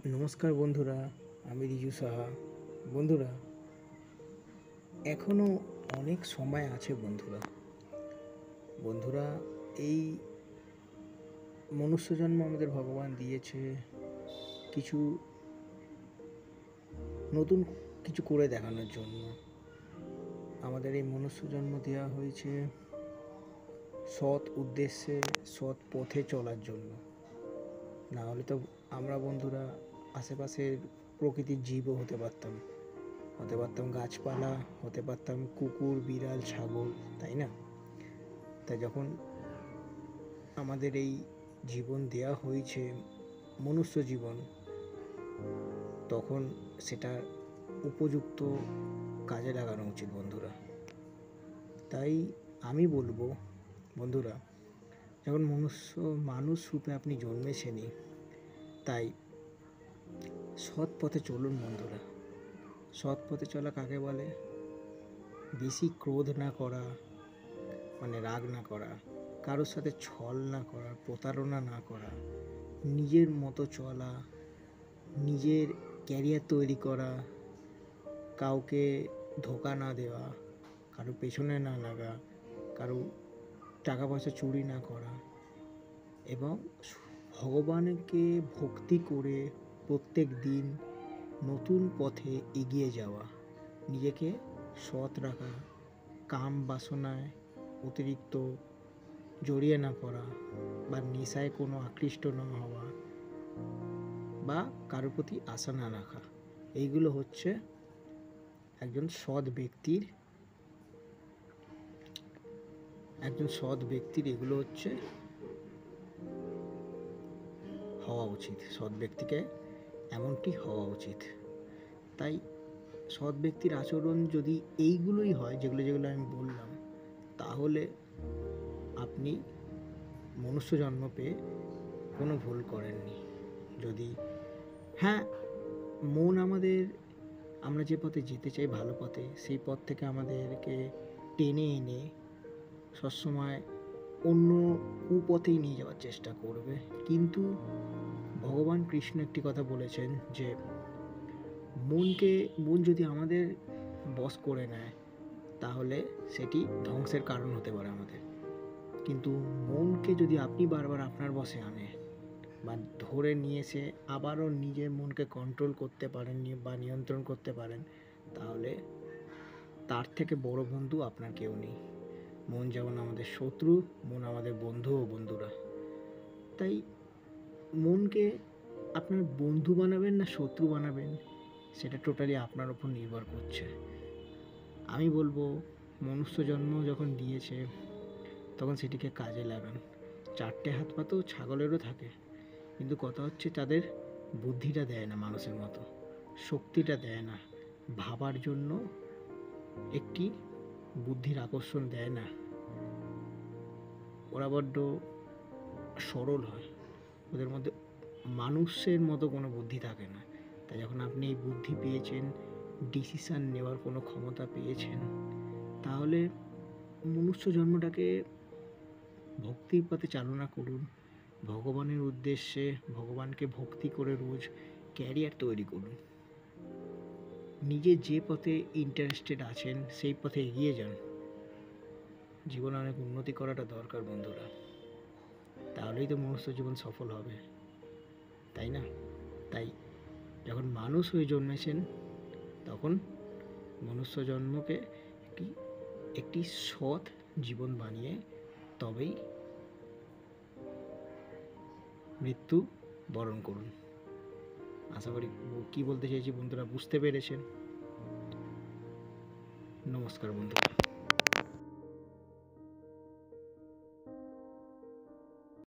নমস্কার বন্ধুরা, আমি রিজু সাহা। বন্ধুরা, এখনও অনেক সময় আছে বন্ধুরা। বন্ধুরা, এই মনুষ্য জন্ম আমাদের ভগবান দিয়েছে কিছু নতুন কিছু করে দেখানোর জন্য। আমাদের এই মনুষ্য জন্ম দেওয়া হয়েছে সৎ উদ্দেশ্যে, সৎ পথে চলার জন্য। না হলে তো আমরা বন্ধুরা আশেপাশের প্রকৃতির জীবও হতে পারতাম, গাছপালা, হতে পারতাম কুকুর, বিড়াল, ছাগল, তাই না? তাই যখন আমাদের এই জীবন দেয়া হয়েছে মনুষ্য জীবন, তখন সেটা উপযুক্ত কাজে লাগানো উচিত বন্ধুরা। তাই আমি বলবো বন্ধুরা, যখন মানুষ রূপে আপনি জন্মেছেনই, তাই সৎ পথে চলুন বন্ধুরা। সৎ পথে চলা কাকে বলে? বেশি ক্রোধ না করা, মানে রাগ না করা, কারোর সাথে ছল না করা, প্রতারণা না করা, নিজের মতো চলা, নিজের ক্যারিয়ার তৈরি করা, কাউকে ধোঁকা না দেওয়া, কারো পেছনে না লাগা, কারো টাকা পয়সা চুরি না করা, এবং ভগবানকে ভক্তি করে প্রত্যেক দিন নতুন পথে এগিয়ে যাওয়া, নিজেকে সৎ রাখা, কাম বাসনায় অতিরিক্ত জড়িয়ে না পড়া, বা নেশায় কোনো আকৃষ্ট না হওয়া, বা কারোর প্রতি আশা না রাখা। এইগুলো হচ্ছে একজন সৎ ব্যক্তির এগুলো হচ্ছে হওয়া উচিত। সৎ ব্যক্তিকে এমনটি হওয়া উচিত। তাই সৎ ব্যক্তির আচরণ যদি এইগুলোই হয়, যেগুলো আমি বললাম, তাহলে আপনি মনুষ্য জন্ম পেয়ে কোনো ভুল করেননি। যদি মন আমরা যে পথে যেতে চাই, ভালো পথে, সেই পথ থেকে আমাদেরকে টেনে এনে সবসময় অন্য কুপথেই নিয়ে যাওয়ার চেষ্টা করবে। কিন্তু ভগবান কৃষ্ণ একটি কথা বলেছেন যে মন যদি আমাদের বশ করে নেয়, তাহলে সেটি ধ্বংসের কারণ হতে পারে আমাদের। কিন্তু মনকে যদি আপনি বারবার আপনার বশে আনেন বা ধরে নিয়ে এসে আবারও নিজের মনকে কন্ট্রোল করতে পারেন বা নিয়ন্ত্রণ করতে পারেন, তাহলে তার থেকে বড় বন্ধু আপনার কেউ নেই। মন যেমন আমাদের শত্রু, মন আমাদের বন্ধুও বন্ধুরা। তাই মনকে আপনার বন্ধু বানাবেন না শত্রু বানাবেন, সেটা টোটালি আপনার উপর নির্ভর করছে। আমি বলবো, মনুষ্য জন্ম যখন দিয়েছে, তখন সেটিকে কাজে লাগান। 4টে হাত পা তো ছাগলেরও থাকে, কিন্তু কথা হচ্ছে তাদের বুদ্ধিটা দেয় না, মানুষের মতো শক্তিটা দেয় না, ভাবার জন্য একটি বুদ্ধির আকর্ষণ দেয় না। ওরা বড্ড সরল হয়, ওদের মধ্যে মানুষের মতো কোনো বুদ্ধি থাকে না। তাই যখন আপনি এই বুদ্ধি পেয়েছেন, ডিসিশান নেওয়ার কোনো ক্ষমতা পেয়েছেন, তাহলে মনুষ্য জন্মটাকে ভক্তির পথে চালনা করুন। ভগবানের উদ্দেশ্যে ভগবানকে ভক্তি করে রোজ ক্যারিয়ার তৈরি করুন। নিজে যে পথে ইন্টারেস্টেড আছেন সেই পথে এগিয়ে যান। জীবনে অনেক উন্নতি করাটা দরকার বন্ধুরা, তাহলেই তো মনুষ্য জীবন সফল হবে, তাই না? তাই যখন মানুষ হয়ে জন্মেছেন, তখন মনুষ্য জন্মকে একটি সৎ জীবন বানিয়ে তবেই মৃত্যু বরণ করুন। আশা করি কি বলতে চাইছি বন্ধুরা বুঝতে পেরেছেন। নমস্কার বন্ধুরা।